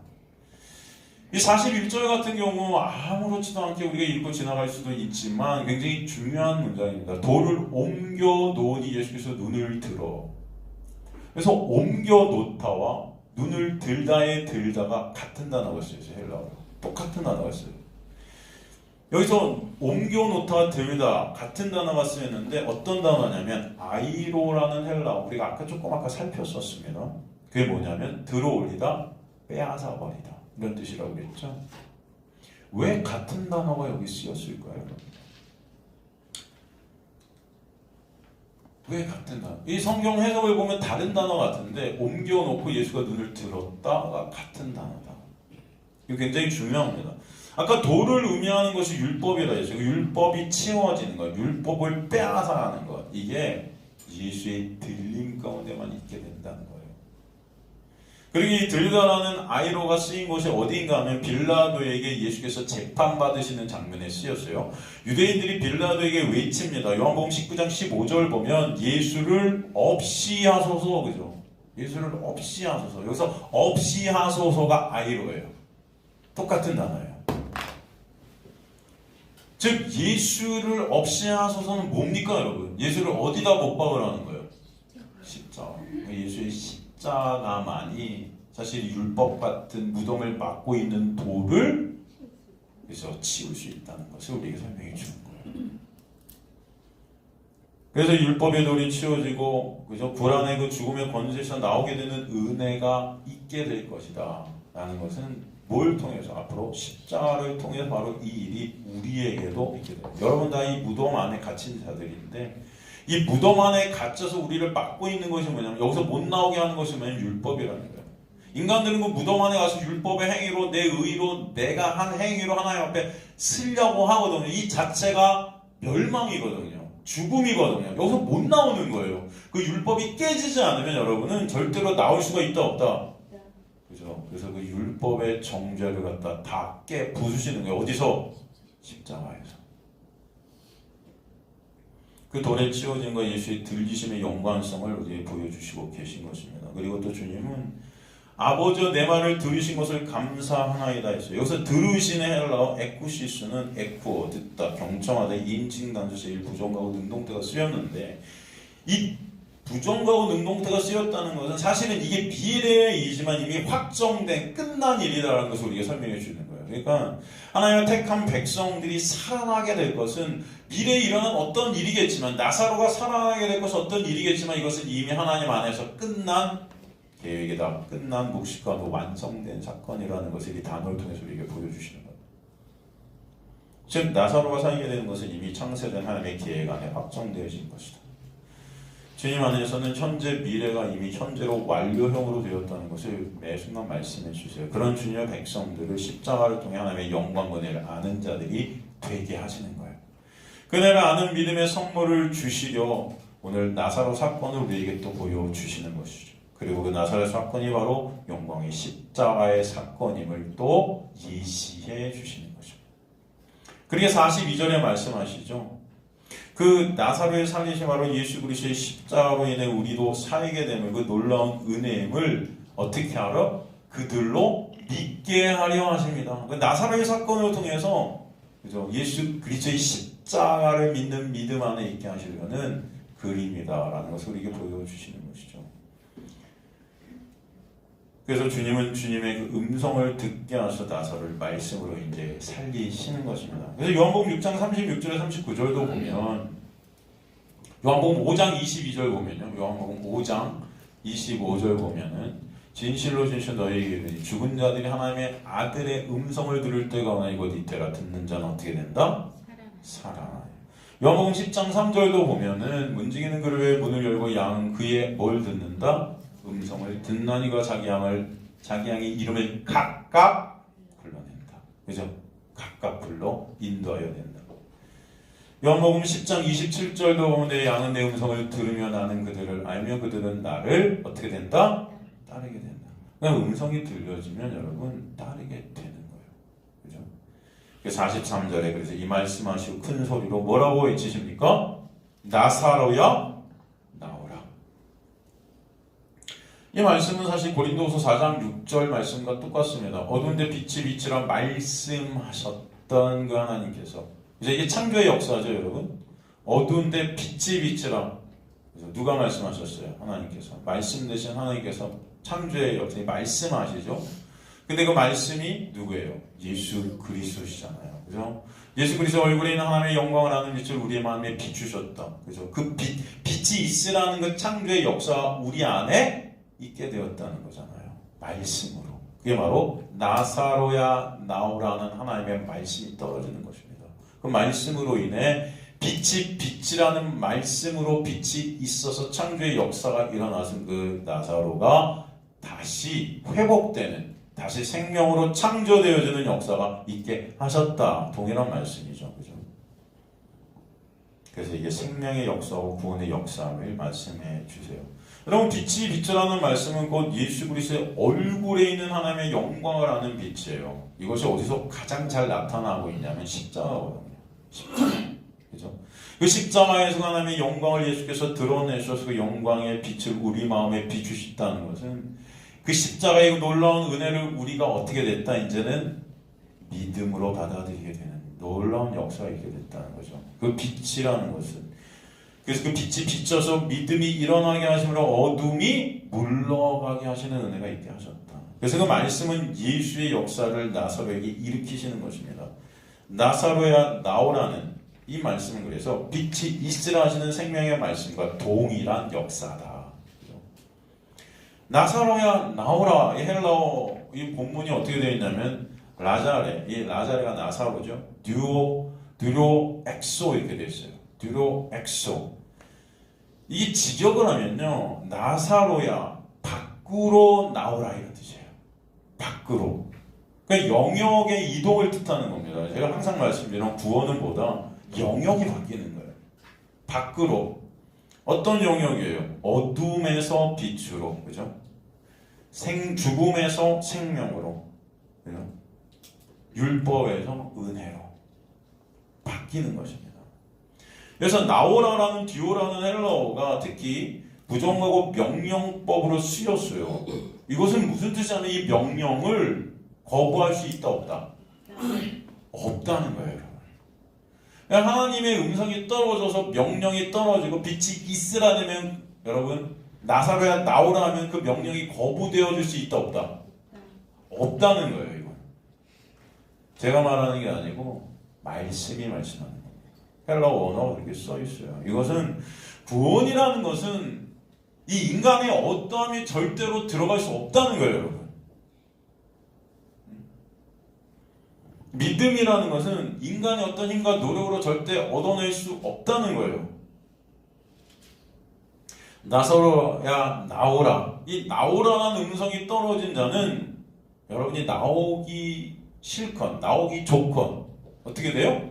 Speaker 1: 이 41절 같은 경우 아무렇지도 않게 우리가 읽고 지나갈 수도 있지만 굉장히 중요한 문장입니다. 돌을 옮겨 놓으니 예수께서 눈을 들어. 그래서 옮겨 놓다와 눈을 들다의 들다가 같은 단어가 쓰여요. 헬라어로. 똑같은 단어가 써요. 여기서 옮겨 놓다 들다 같은 단어가 쓰였는데 어떤 단어냐면 아이로라는 헬라어. 우리가 아까 살폈었습니다. 그게 뭐냐면 들어 올리다, 빼앗아 버리다. 이런 뜻이라고 그랬죠. 왜 같은 단어가 여기 쓰였을까요? 왜 같은 단어? 이 성경 해석을 보면 다른 단어 같은데 옮겨놓고 예수가 눈을 들었다가 같은 단어다. 이거 굉장히 중요합니다. 아까 도를 의미하는 것이 율법이라 했죠. 율법이 치워지는 것, 율법을 빼앗아가는 것. 이게 예수의 들림 가운데만 있게 된다는 거예요. 그리고 이 들다라는 아이로가 쓰인 곳이 어디인가 하면 빌라도에게 예수께서 재판받으시는 장면에 쓰였어요. 유대인들이 빌라도에게 외칩니다. 요한복음 19장 15절 보면 예수를 없이 하소서, 그죠? 예수를 없이 하소서. 여기서 없이 하소서가 아이로예요. 똑같은 단어예요. 즉 예수를 없이 하소서는 뭡니까 여러분? 예수를 어디다 못 박으라는 거예요? 십자가. 예수의 십자가만이 사실 율법 같은 무덤을 막고 있는 돌을 그래서 치울 수 있다는 것을 우리에게 설명해 주는 거예요. 그래서 율법의 돌이 치워지고 그래서 불안의 그 죽음의 권세에서 나오게 되는 은혜가 있게 될 것이다 라는 것은 뭘 통해서 앞으로 십자가를 통해서 바로 이 일이 우리에게도 있게 돼요. 여러분 다 이 무덤 안에 갇힌 자들인데 이 무덤 안에 갇혀서 우리를 막고 있는 것이 뭐냐면 여기서 못 나오게 하는 것이 뭐냐면 율법이라는 거예요. 인간들은 그 무덤 안에 가서 율법의 행위로 내 의로 내가 한 행위로 하나님 앞에 쓰려고 하거든요. 이 자체가 멸망이거든요. 죽음이거든요. 여기서 못 나오는 거예요. 그 율법이 깨지지 않으면 여러분은 절대로 나올 수가 있다 없다. 그죠? 그래서 그 율법의 정죄를 갖다 다 부수시는 거예요. 어디서? 십자가에서. 그 돌에 치워진 거 예수의 들리심의 영광성을 우리에게 보여주시고 계신 것입니다. 그리고 또 주님은 아버지여 내 말을 들으신 것을 감사하나이다 했어요. 여기서 들으시는 헬라어 에쿠시스는 에쿠어 듣다, 경청하다, 인칭단수 제일 부정가고 능동태가 쓰였는데 이 부정가고 능동태가 쓰였다는 것은 사실은 이게 미래이지만 이미 확정된 끝난 일이라는 것을 우리가 설명해 주는 거예요. 그러니까 하나님의 택한 백성들이 살아나게 될 것은 미래에 일어난 어떤 일이겠지만 나사로가 살아나게 될 것은 어떤 일이겠지만 이것은 이미 하나님 안에서 끝난 계획이다. 끝난 묵시과도 완성된 사건이라는 것을 이 단어를 통해서 우리에게 보여주시는 거예요. 즉 나사로가 살게 되는 것은 이미 창세된 하나님의 계획 안에 확정되어진 것이다. 주님 안에서는 현재 미래가 이미 현재로 완료형으로 되었다는 것을 매 순간 말씀해 주세요. 그런 주님의 백성들을 십자가를 통해 하나님의 영광 은혜를 아는 자들이 되게 하시는 거예요. 그 은혜를 아는 믿음의 선물을 주시려 오늘 나사로 사건을 우리에게 또 보여주시는 것이죠. 그리고 그 나사로 사건이 바로 영광의 십자가의 사건임을 또 예시해 주시는 것입니다. 그러게 42절에 말씀하시죠. 그 나사로의 살리심 바로 예수 그리스도의 십자가로 인해 우리도 살게 되는 그 놀라운 은혜임을 어떻게 알아? 그들로 믿게 하려 하십니다. 그 나사로의 사건을 통해서 그죠? 예수 그리스도의 십자가를 믿는 믿음 안에 있게 하시려는 그림이다라는 것을 우리에게 보여주시는 것이죠. 그래서 주님은 주님의 그 음성을 듣게 하셔 나사로를 말씀으로 이제 살리시는 것입니다. 그래서 요한복음 6장 36절에 39절도 보면 요한복음 5장 22절 보면요. 요한복음 5장 25절 보면은 진실로 진실 너희에게 이르니 죽은 자들이 하나님의 아들의 음성을 들을 때가 오나 이곳 이때라 듣는 자는 어떻게 된다? 살아나요. 요한복음 10장 3절도 보면은 문지기는 그를 위해 문을 열고 양은 그의 뭘 듣는다? 음성을 듣나니가 자기 양의 이름을 각각 불러낸다. 그죠? 각각 불러 인도하여 된다. 요한복음 10장 27절도 보면 내 양은 내 음성을 들으며 나는 그들을 알며 그들은 나를 어떻게 된다? 따르게 된다. 그러니까 음성이 들려지면 여러분 따르게 되는 거예요. 그죠? 43절에 그래서 이 말씀하시고 큰 소리로 뭐라고 외치십니까? 나사로야 나오라. 이 말씀은 사실 고린도후서 4장 6절 말씀과 똑같습니다. 어두운데 빛이 빛이라 말씀하셨던 그 하나님께서 이제 이게 창조의 역사죠, 여러분. 어두운데 빛이 빛이라. 그래서 누가 말씀하셨어요? 하나님께서. 말씀 되신 하나님께서 창조의 역사에 말씀하시죠. 근데 그 말씀이 누구예요? 예수 그리스도시잖아요. 그죠? 예수 그리스도 얼굴에 있는 하나님의 영광을 아는 빛을 우리의 마음에 비추셨다. 그죠? 그 빛이 있으라는 그 창조의 역사가 우리 안에 있게 되었다는 거잖아요. 말씀으로. 그게 바로 나사로야 나오라는 하나님의 말씀이 떨어지는 것입니다. 그 말씀으로 인해 빛이 빛이라는 말씀으로 빛이 있어서 창조의 역사가 일어나서 그 나사로가 다시 회복되는, 다시 생명으로 창조되어지는 역사가 있게 하셨다. 동일한 말씀이죠. 그죠? 그래서 이게 생명의 역사하고 구원의 역사를 말씀해 주세요. 여러분, 빛이 빛이라는 말씀은 곧 예수 그리스도의 얼굴에 있는 하나님의 영광을 아는 빛이에요. 이것이 어디서 가장 잘 나타나고 있냐면 십자가거든요. 십자가. 그죠? 그 십자가에서 하나님의 영광을 예수께서 드러내셔서 그 영광의 빛을 우리 마음에 비추셨다는 것은 그 십자가의 놀라운 은혜를 우리가 어떻게 됐다? 이제는 믿음으로 받아들이게 되는 놀라운 역사가 있게 됐다는 거죠. 그 빛이라는 것은. 그래서 그 빛이 비춰서 믿음이 일어나게 하시므로 어둠이 물러가게 하시는 은혜가 있게 하셨다. 그래서 그 말씀은 예수의 역사를 나사로에게 일으키시는 것입니다. 나사로야 나오라는 이 말씀은 그래서 빛이 있으라 하시는 생명의 말씀과 동일한 역사다. 나사로야 나오라. 이 헬라어 이 본문이 어떻게 되어 있냐면 라자레, 이 라자레가 나사로죠. 듀로 엑소 이렇게 되어 있어요. 듀로 엑소. 이 직역을 하면요, 나사로야 밖으로 나오라 이런 뜻이에요. 밖으로. 그러니까 영역의 이동을 뜻하는 겁니다. 제가 항상 말씀드리는 구원은 뭐다? 영역이 바뀌는 거예요. 밖으로. 어떤 영역이에요? 어둠에서 빛으로, 그죠? 죽음에서 생명으로, 그죠? 율법에서 은혜로 바뀌는 것입니다. 그래서 나오라라는 듀오라는 헬라어가 특히 부정하고 명령법으로 쓰였어요. 이것은 무슨 뜻이냐면 이 명령을 거부할 수 있다 없다? 없다는 거예요, 여러분. 하나님의 음성이 떨어져서 명령이 떨어지고 빛이 있으라면 여러분 나사로야 나오라 하면 그 명령이 거부되어질 수 있다 없다? 없다는 거예요. 이건 제가 말하는 게 아니고 말씀이 말씀하는 거예요. 헬라어 원어가 그렇게 써 있어요. 이것은 구원이라는 것은 이 인간의 어떠함이 절대로 들어갈 수 없다는 거예요, 여러분. 믿음이라는 것은 인간의 어떤 힘과 노력으로 절대 얻어낼 수 없다는 거예요. 나사로야 나오라. 이 나오라는 음성이 떨어진 자는 여러분이 나오기 싫건 나오기 좋건 어떻게 돼요?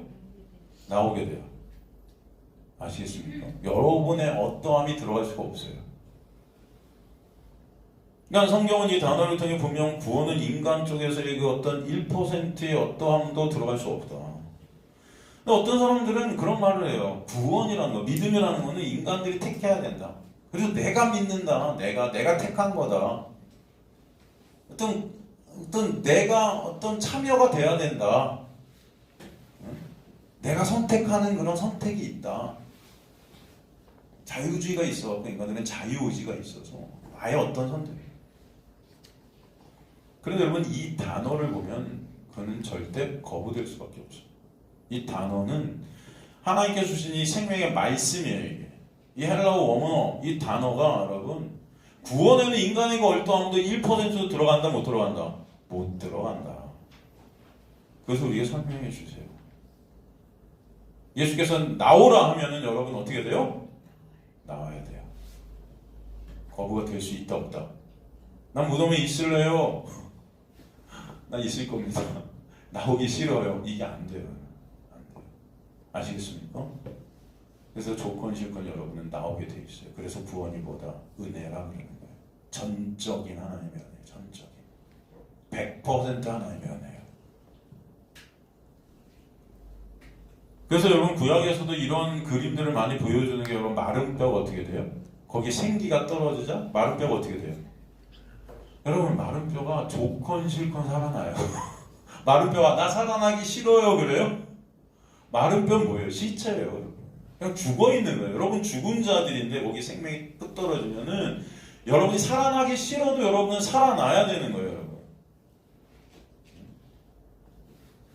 Speaker 1: 나오게 돼요. 아시겠습니까? 여러분의 어떠함이 들어갈 수가 없어요. 그러니까 성경은 이 단어를 통해 분명 구원은 인간 쪽에서의 그 어떤 1%의 어떠함도 들어갈 수 없다. 근데 어떤 사람들은 그런 말을 해요. 구원이라는 거, 믿음이라는 거는 인간들이 택해야 된다. 그래서 내가 믿는다. 내가 택한 거다. 내가 어떤 참여가 돼야 된다. 내가 선택하는 그런 선택이 있다. 자유주의가 있어. 인간들은 자유의지가 있어서 아예 어떤 선택이. 그런데 여러분 이 단어를 보면 그는 절대 거부될 수밖에 없어요. 이 단어는 하나님께서 주신 이 생명의 말씀이에요. 이게. 이 헬라어 원어 이 단어가 여러분 구원에는 인간의 얼떠함도 1%도 들어간다 못 들어간다? 못 들어간다. 그래서 우리에게 설명해 주세요. 예수께서 나오라 하면은 여러분 어떻게 돼요? 나와야 돼요. 거부가 될 수 있다 없다? 난 무덤에 있을래요. 난 있을 겁니다. 나오기 싫어요. 이게 안 돼요. 안 돼요. 아시겠습니까? 그래서 조건 실건 여러분은 나오게 돼 있어요. 그래서 구원이 뭐다? 은혜라 그러는 거예요. 전적인 하나님의 은혜. 전적인 100% 하나님의 은혜예요. 그래서 여러분 구약에서도 이런 그림들을 많이 보여주는 게 여러분 마른 뼈가 어떻게 돼요? 거기 생기가 떨어지자 마른 뼈가 어떻게 돼요? 여러분 마른 뼈가 조건 실건 살아나요. 마른 뼈가 나 살아나기 싫어요 그래요? 마른 뼈는 뭐예요? 시체예요. 그냥 죽어있는 거예요. 여러분 죽은 자들인데 거기 생명이 뚝 떨어지면은 여러분이 살아나기 싫어도 여러분은 살아나야 되는 거예요. 여러분.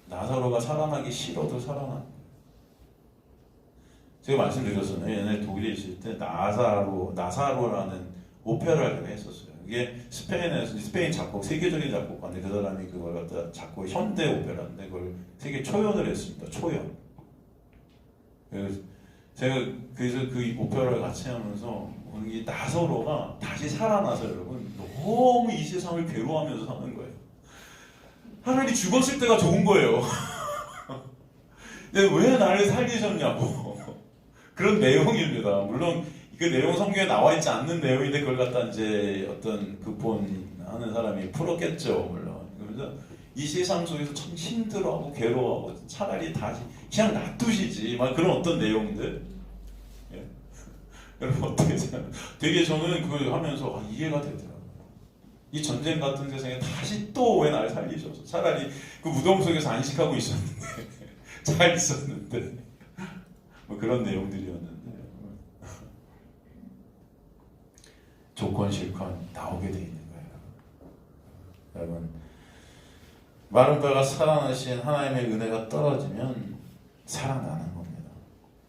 Speaker 1: 나사로가 살아나기 싫어도 살아나는 거예요. 제가 말씀드렸잖아요. 옛날에 독일에 있을 때 나사로라는 오페라를 했었어요. 이게 스페인 작곡, 세계적인 작곡가인데 그 사람이 그걸 갖다 작곡 현대 오페라인데 그걸 세계 초연을 했습니다. 초연. 그래서 그 오페라를 같이 하면서 이 나사로가 다시 살아나서 여러분 너무 이 세상을 괴로워하면서 사는 거예요. 하늘이 죽었을 때가 좋은 거예요. 근데 왜 나를 살리셨냐고. 그런 내용입니다. 물론 그 내용 성경에 나와 있지 않는 내용인데 그걸 갖다 이제 어떤 극본하는 사람이 풀었겠죠. 물론. 그래서 이 세상 속에서 참 힘들어하고 괴로워하고 차라리 다시 그냥 놔두시지. 막 그런 어떤 내용들. 예? 여러분 어떻게 생각해요? 되게 저는 그걸 하면서 이해가 되더라고요. 이 전쟁 같은 세상에 다시 또 왜 날 살리셔서 차라리 그 무덤 속에서 안식하고 있었는데 잘 있었는데 뭐 그런 내용들이었는데 조건 실컷 나오게 돼 있는 거예요. 여러분 마른 뼈가 살아나신 하나님의 은혜가 떨어지면 살아나는 겁니다.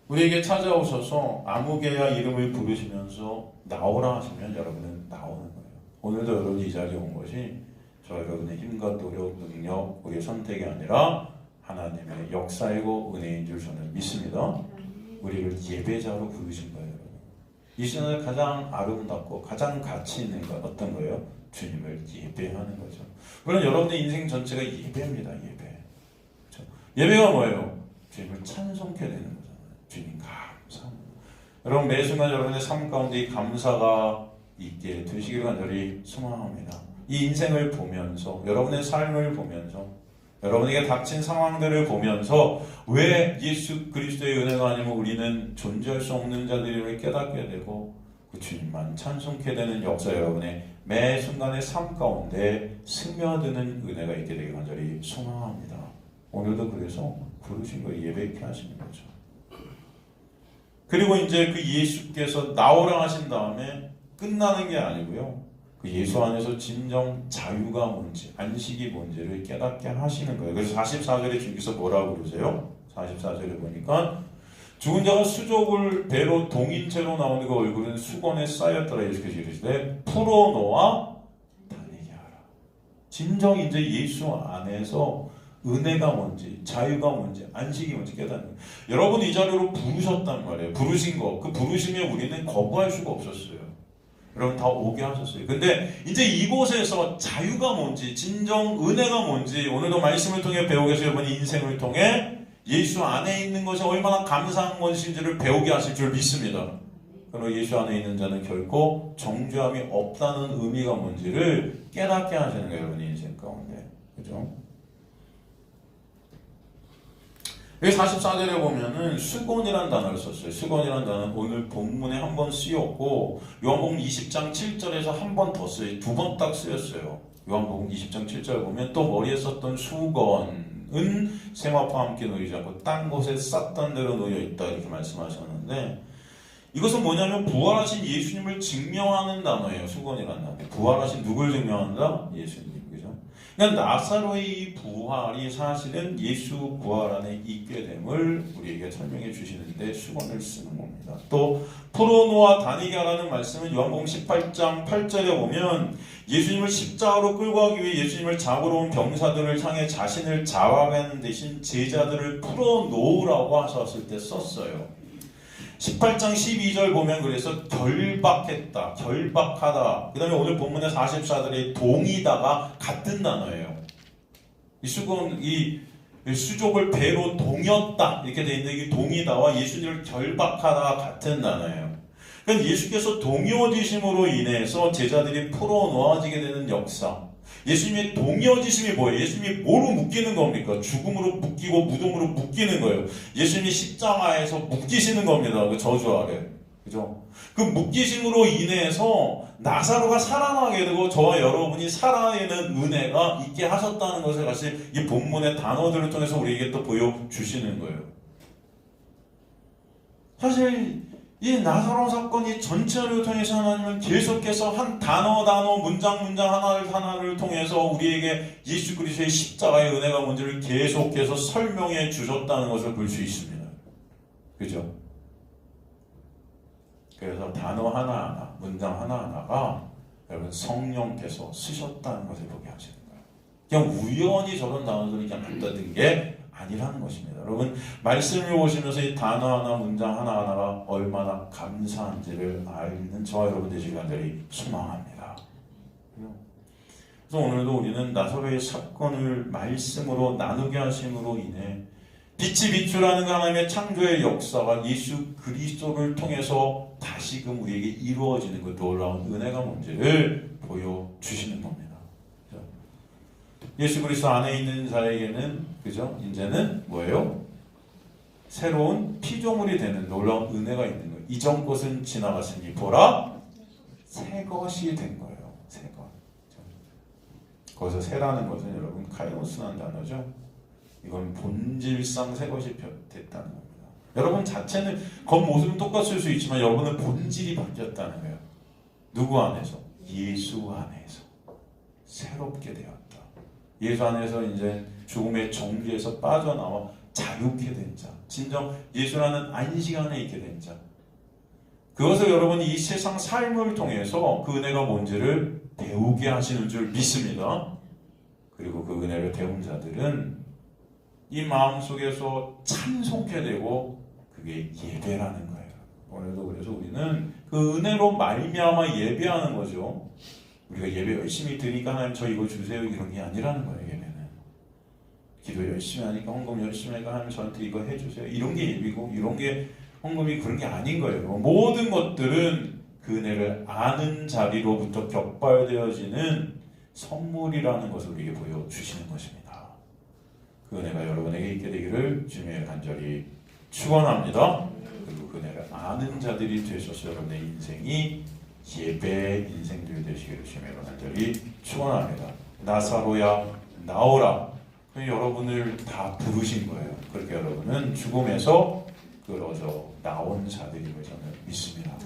Speaker 1: 우리에게 찾아오셔서 아무개야 이름을 부르시면서 나오라 하시면 여러분은 나오는 거예요. 오늘도 여러분이 이 자리에 온 것이 저 여러분의 힘과 노력, 능력, 우리의 선택이 아니라 하나님의 역사이고 은혜인 줄 저는 믿습니다. 우리를 예배자로 부르신 거예요. 여러분. 이 시간에 가장 아름답고 가장 가치 있는 건 어떤 거예요? 주님을 예배하는 거죠. 물론 여러분의 인생 전체가 예배입니다. 예배. 그렇죠? 예배가 뭐예요? 주님을 찬송케 되는 거잖아요. 주님 감사합니다. 여러분 매 순간 여러분의 삶 가운데 이 감사가 있게 되시기를 간절히 소망합니다. 이 인생을 보면서 여러분의 삶을 보면서 여러분에게 닥친 상황들을 보면서 왜 예수 그리스도의 은혜가 아니면 우리는 존재할 수 없는 자들임을 깨닫게 되고 그 주님만 찬송케 되는 역사 여러분의 매 순간의 삶 가운데 스며드는 은혜가 있게 되길 간절히 소망합니다. 오늘도 그래서 부르신 거 예배케 하시는 거죠. 그리고 이제 그 예수께서 나오라 하신 다음에 끝나는 게 아니고요. 그 예수 안에서 진정 자유가 뭔지, 안식이 뭔지를 깨닫게 하시는 거예요. 그래서 44절에 주님께서 뭐라고 그러세요? 44절에 보니까 죽은 자가 수족을 배로 동인 채로 나오는 그 얼굴은 수건에 쌓였더라. 예수께서 이르시되 풀어놓아 다니게 하라. 진정 이제 예수 안에서 은혜가 뭔지, 자유가 뭔지, 안식이 뭔지 깨닫는 거예요. 여러분 이 자리로 부르셨단 말이에요. 부르신 거. 그 부르심에 우리는 거부할 수가 없었어요. 여러분 다 오게 하셨어요. 근데 이제 이곳에서 자유가 뭔지, 진정 은혜가 뭔지 오늘도 말씀을 통해 배우게 해서 여러분 인생을 통해 예수 안에 있는 것이 얼마나 감사한 것인지를 배우게 하실 줄 믿습니다. 그리고 예수 안에 있는 자는 결코 정죄함이 없다는 의미가 뭔지를 깨닫게 하시는 거예요. 여러분 인생 가운데. 그죠? 여기 44절에 보면은 수건이라는 단어를 썼어요. 수건이라는 단어는 오늘 본문에 한 번 쓰였고 요한복음 20장 7절에서 한 번 더 쓰여요. 두 번 딱 쓰였어요. 요한복음 20장 7절 보면 또 머리에 썼던 수건은 세마포와 함께 놓이지 않고 딴 곳에 쌌던 대로 놓여 있다 이렇게 말씀하셨는데 이것은 뭐냐면 부활하신 예수님을 증명하는 단어예요. 수건이라는 단어. 부활하신 누굴 증명한다? 예수님. 그러니까 나사로의 이 부활이 사실은 예수 부활 안에 있게 됨을 우리에게 설명해 주시는데 수건을 쓰는 겁니다. 또 풀어놓아 다니게 하라는 말씀은 요한복음 18장 8절에 보면 예수님을 십자가로 끌고 가기 위해 예수님을 잡으러 온 병사들을 향해 자신을 자화하는 대신 제자들을 풀어놓으라고 하셨을 때 썼어요. 18장 12절 보면 그래서 결박했다, 결박하다. 그 다음에 오늘 본문의 44절에 동이다가 같은 단어예요. 이 수건, 이 수족을 배로 동였다 이렇게 돼 있는데 이 동이다와 예수님을 결박하다가 같은 단어예요. 그러니까 예수께서 동요지심으로 인해서 제자들이 풀어놓아지게 되는 역사. 예수님의 동요지심이 뭐예요? 예수님이 뭐로 묶이는 겁니까? 죽음으로 묶이고 무덤으로 묶이는 거예요. 예수님이 십자가에서 묶이시는 겁니다. 그 저주 아래. 그죠? 그 묶이심으로 인해서 나사로가 살아나게 되고 저와 여러분이 살아내는 은혜가 있게 하셨다는 것을 같이 이 본문의 단어들을 통해서 우리에게 또 보여주시는 거예요. 사실 이 나사로 사건이 전체를 통해서 하나님은 계속해서 한 단어 문장 하나를 통해서 우리에게 예수 그리스도의 십자가의 은혜가 뭔지를 계속해서 설명해 주셨다는 것을 볼 수 있습니다. 그죠? 그래서 단어 하나하나, 문장 하나하나가 여러분 성령께서 쓰셨다는 것을 보게 하시는 거예요. 그냥 우연히 저런 단어들이 그냥 갖다 든 게 아니라는 것입니다. 여러분 말씀을 보시면서 이 단어 하나 문장 하나하나가 얼마나 감사한지를 알는 저와 여러분 되시길 간절히 소망합니다. 그래서 오늘도 우리는 나사로의 사건을 말씀으로 나누게 하심으로 인해 빛이 비추라는 하나님의 창조의 역사가 예수 그리스도를 통해서 다시금 우리에게 이루어지는 그 놀라운 은혜가 뭔지를 보여주시는 겁니다. 그죠? 예수 그리스도 안에 있는 자에게는 그죠? 이제는 뭐예요? 새로운 피조물이 되는 놀라운 은혜가 있는 거예요. 이전 것은 지나갔으니 보라 새 것이 된 거예요. 새 것. 거기서 새라는 것은 여러분 카이오스라는 단어죠. 이건 본질상 새 것이 됐다는 겁니다. 여러분 자체는 겉모습은 똑같을 수 있지만 여러분은 본질이 바뀌었다는 거예요. 누구 안에서? 예수 안에서 새롭게 되었다. 예수 안에서 이제 죽음의 정죄에서 빠져나와 자유케 된 자, 진정 예수라는 안식 안에 있게 된 자. 그것을 여러분이 이 세상 삶을 통해서 그 은혜가 뭔지를 배우게 하시는 줄 믿습니다. 그리고 그 은혜를 배운 자들은 이 마음속에서 찬송케 되고 그게 예배라는 거예요. 오늘도 그래서 우리는 그 은혜로 말미암아 예배하는 거죠. 우리가 예배 열심히 드리니까 하나님 저 이거 주세요 이런 게 아니라는 거예요. 예배는 기도 열심히 하니까 헌금 열심히 하니까 하나님 저한테 이거 해주세요 이런 게 예비고 이런 게 헌금이 그런 게 아닌 거예요. 모든 것들은 그 은혜를 아는 자리로부터 격발되어지는 선물이라는 것을 우리에게 보여주시는 것입니다. 그 은혜가 여러분에게 있게 되기를 주님의 간절히 축원합니다. 그리고 그 은혜를 아는 자들이 되셔서 여러분의 인생이 예배 인생들이 되시기를 주님의 간절히 축원합니다. 나사로야 나오라. 여러분을 다 부르신 거예요. 그렇게 여러분은 죽음에서 끌어져 나온 자들임을 저는 믿습니다.